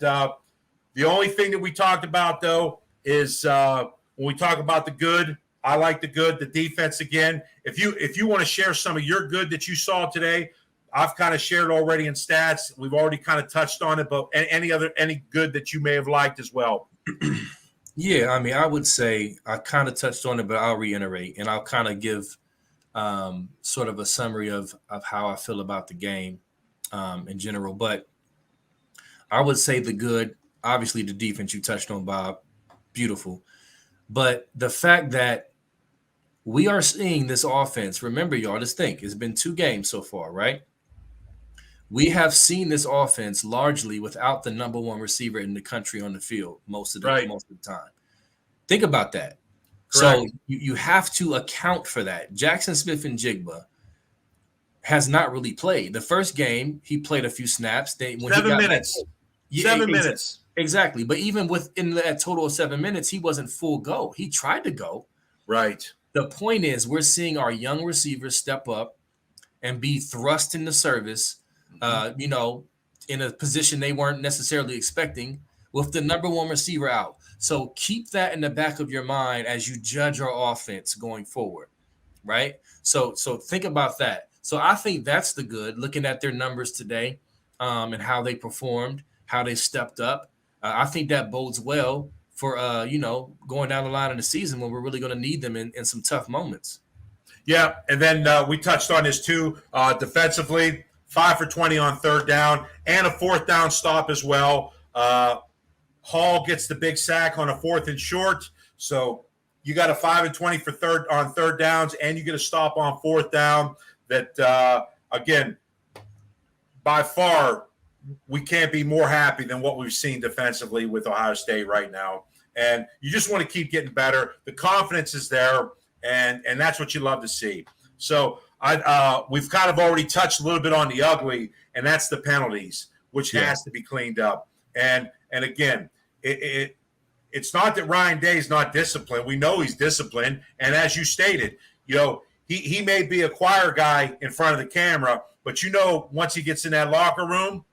The only thing that we talked about, though, is when we talk about the good, I like the good, the defense again. If you want to share some of your good that you saw today, I've kind of shared already in stats. We've already kind of touched on it, but any good that you may have liked as well. Yeah, I mean, I would say I kind of touched on it, but I'll reiterate and I'll kind of give sort of a summary of how I feel about the game in general. But I would say the good, obviously the defense you touched on, Bob, beautiful. But the fact that we are seeing this offense, remember, y'all, just think, it's been 2 games so far, right? We have seen this offense largely without the number 1 receiver in the country on the field most of the time. Think about that. Correct. So you have to account for that. Jackson Smith-Njigba has not really played. The first game, he played a few snaps. 7 minutes. 7 minutes. Exactly. But even within that total of 7 minutes, he wasn't full go. He tried to go. Right. The point is we're seeing our young receivers step up and be thrust into service, in a position they weren't necessarily expecting with the number 1 receiver out. So keep that in the back of your mind as you judge our offense going forward, right? So think about that. So I think that's the good, looking at their numbers today and how they performed, how they stepped up. I think that bodes well for, going down the line in the season when we're really going to need them in some tough moments. Yeah, and then we touched on this too. Defensively, 5 for 20 on 3rd down and a 4th down stop as well. Hall gets the big sack on a 4th and short. So you got a 5 and 20 for 3rd downs, and you get a stop on 4th down. That again, by far, we can't be more happy than what we've seen defensively with Ohio State right now. And you just want to keep getting better. The confidence is there, and that's what you love to see. So we've kind of already touched a little bit on the ugly, and that's the penalties, which has to be cleaned up. And again, it's not that Ryan Day is not disciplined. We know he's disciplined. And as you stated, he may be a choir guy in front of the camera, but once he gets in that locker room,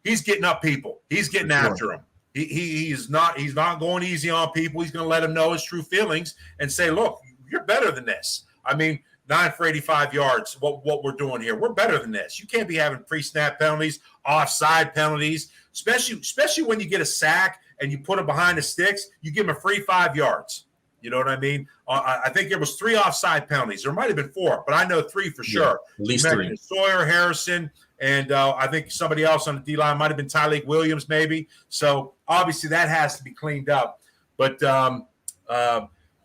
he's getting up people. He's getting after them. He's not going easy on people. He's going to let them know his true feelings and say, look, you're better than this. I mean, 9 for 85 yards, what we're doing here. We're better than this. You can't be having pre-snap penalties, offside penalties, especially when you get a sack and you put him behind the sticks, you give him a free 5 yards. You know what I mean? I think there was 3 offside penalties. There might have been 4, but I know 3 for sure. At least 3. Sawyer, Harrison, and I think somebody else on the D-line might have been Tyleik Williams maybe. So obviously that has to be cleaned up. But and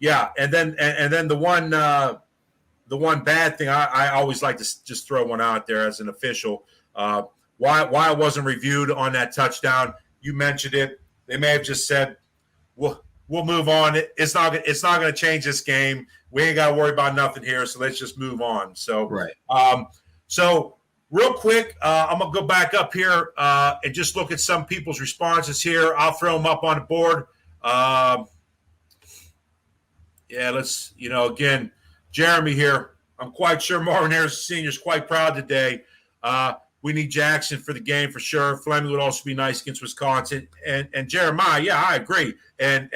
then the one bad thing I always like to just throw one out there as an official. Why it wasn't reviewed on that touchdown? You mentioned it. They may have just said, we'll move on. It's not going to change this game. We ain't got to worry about nothing here, so let's just move on. So, right. So real quick, I'm going to go back up here and just look at some people's responses here. I'll throw them up on the board. Let's, again, Jeremy here. I'm quite sure Marvin Harris Sr. is quite proud today. We need Jackson for the game for sure. Fleming would also be nice against Wisconsin. And Jeremiah, yeah, I agree. And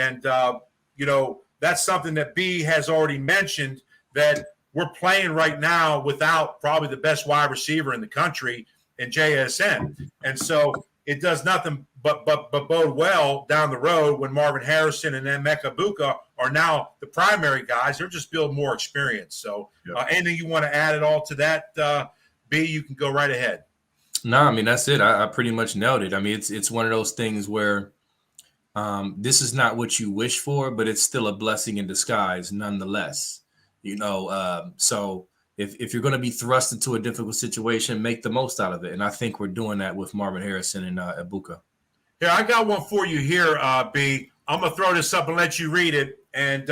that's something that B has already mentioned, that we're playing right now without probably the best wide receiver in the country in JSN. And so it does nothing but bode well down the road when Marvin Harrison and Emeka Egbuka are now the primary guys. They're just building more experience. So anything you want to add at all to that, B, you can go right ahead. No, I mean, that's it. I pretty much nailed it. I mean, it's one of those things where this is not what you wish for, but it's still a blessing in disguise nonetheless. So if you're going to be thrust into a difficult situation, make the most out of it. And I think we're doing that with Marvin Harrison and Egbuka. Here, I got one for you here, B. I'm going to throw this up and let you read it and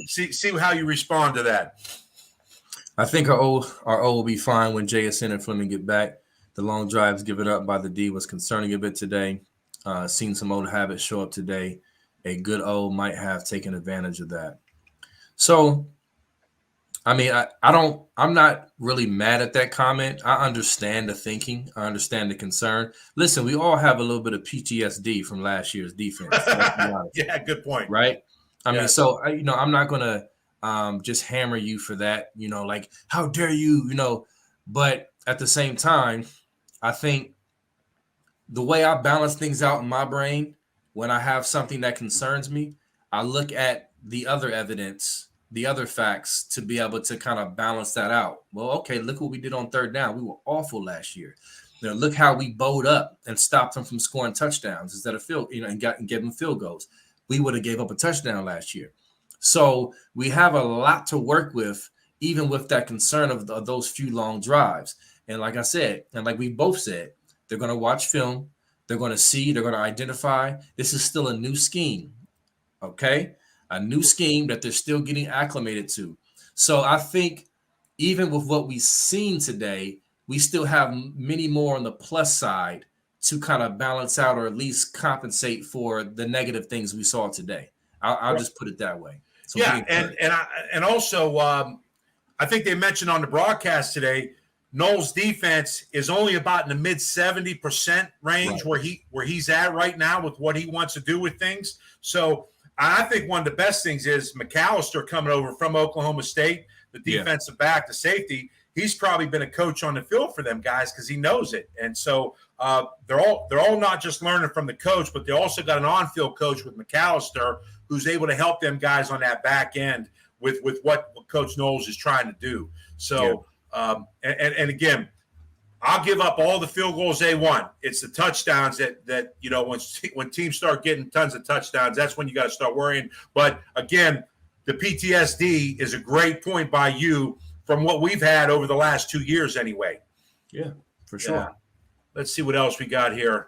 see how you respond to that. I think our O will be fine when JSN and Fleming get back. The long drives given up by the D was concerning a bit today. Seen some old habits show up today. A good O might have taken advantage of that. So I mean, I'm not really mad at that comment. I understand the thinking. I understand the concern. Listen, we all have a little bit of PTSD from last year's defense. Let's be honest, Yeah, good point. right? I mean, Yes. so I'm not gonna just hammer you for that. Like how dare you? But at the same time, I think the way I balance things out in my brain when I have something that concerns me, I look at the other evidence, the other facts to be able to kind of balance that out. Well, okay, look what we did on third down. We were awful last year. Look how we bowed up and stopped them from scoring touchdowns instead of and gave them field goals. We would have gave up a touchdown last year. So we have a lot to work with, even with that concern of those few long drives. And like I said, and like we both said, they're going to watch film. They're going to see. They're going to identify. This is still a new scheme, okay? A new scheme that they're still getting acclimated to. So I think even with what we've seen today, we still have many more on the plus side to kind of balance out or at least compensate for the negative things we saw today. I'll just put it that way. So yeah, and also I think they mentioned on the broadcast today, Noles' defense is only about in the mid 70% range right. where he's at right now with what he wants to do with things. So I think one of the best things is McAllister coming over from Oklahoma State, the defensive back, the safety. He's probably been a coach on the field for them guys because he knows it. And so they're all not just learning from the coach, but they also got an on-field coach with McAllister who's able to help them guys on that back end with what Coach Knowles is trying to do. So. And again, I'll give up all the field goals they want. It's the touchdowns that when teams start getting tons of touchdowns, that's when you got to start worrying. But again, the PTSD is a great point by you from what we've had over the last 2 years anyway. Yeah, for sure. Yeah. Let's see what else we got here.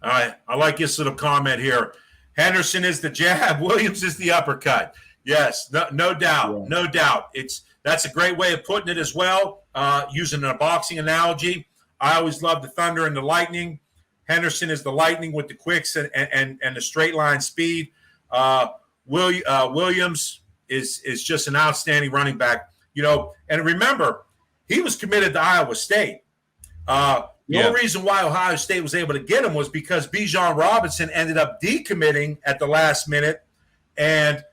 All right, I like this little comment here. Henderson is the jab, Williams is the uppercut. Yes, no doubt, no doubt. That's a great way of putting it as well, using a boxing analogy. I always love the thunder and the lightning. Henderson is the lightning with the quicks and the straight line speed. Williams is just an outstanding running back. And remember, he was committed to Iowa State. The only reason why Ohio State was able to get him was because Bijan Robinson ended up decommitting at the last minute, and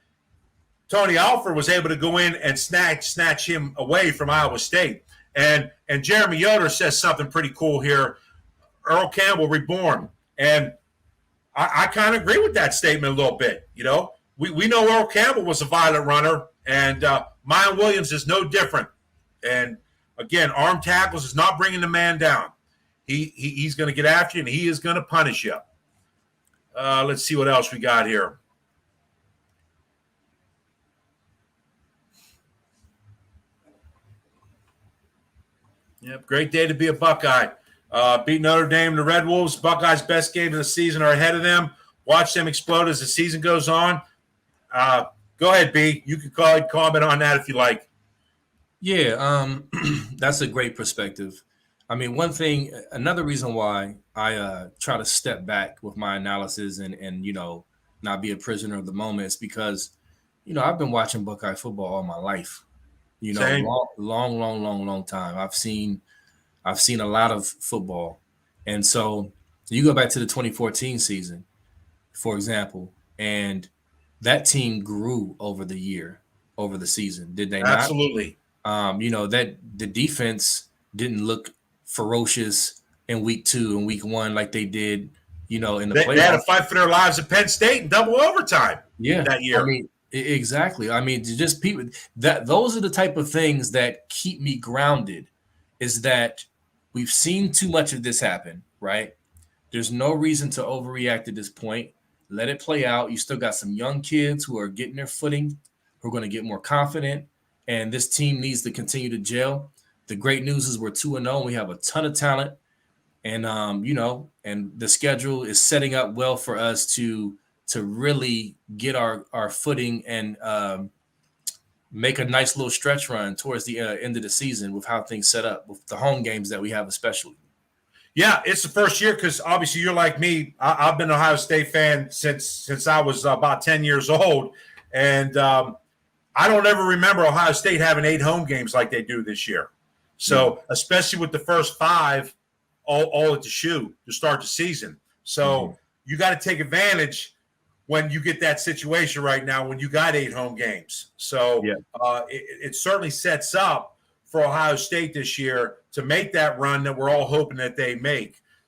Tony Alford was able to go in and snatch him away from Iowa State. And Jeremy Yoder says something pretty cool here. Earl Campbell reborn. And I kind of agree with that statement a little bit. We know Earl Campbell was a violent runner, and Miyan Williams is no different. And, again, arm tackles is not bringing the man down. He's going to get after you, and he is going to punish you. Let's see what else we got here. Yep, great day to be a Buckeye. Beat Notre Dame, the Red Wolves. Buckeyes' best games of the season are ahead of them. Watch them explode as the season goes on. Go ahead, B. You can comment on that if you like. Yeah, that's a great perspective. I mean, another reason why I try to step back with my analysis and not be a prisoner of the moment is because, I've been watching Buckeye football all my life. Long time. I've seen a lot of football. And so you go back to the 2014 season, for example, and that team grew over the season. Did they not? Absolutely. That the defense didn't look ferocious in week 2 and week 1 like they did, in the playoffs. They had to fight for their lives at Penn State in double overtime that year. I mean, exactly. I mean, just people those are the type of things that keep me grounded, is that we've seen too much of this happen, right? There's no reason to overreact at this point. Let it play out. You still got some young kids who are getting their footing, who are going to get more confident, and this team needs to continue to gel. The great news is we're 2-0 and we have a ton of talent, and and the schedule is setting up well for us to really get our footing and make a nice little stretch run towards the end of the season with how things set up, with the home games that we have especially. Yeah, it's the first year because obviously you're like me. I've been an Ohio State fan since I was about 10 years old. And I don't ever remember Ohio State having 8 home games like they do this year. So, especially with the first 5 all at the shoe to start the season. So, you got to take advantage when you get that situation right now when you got 8 home games. So, it certainly sets up for Ohio State this year to make that run that we're all hoping that they make.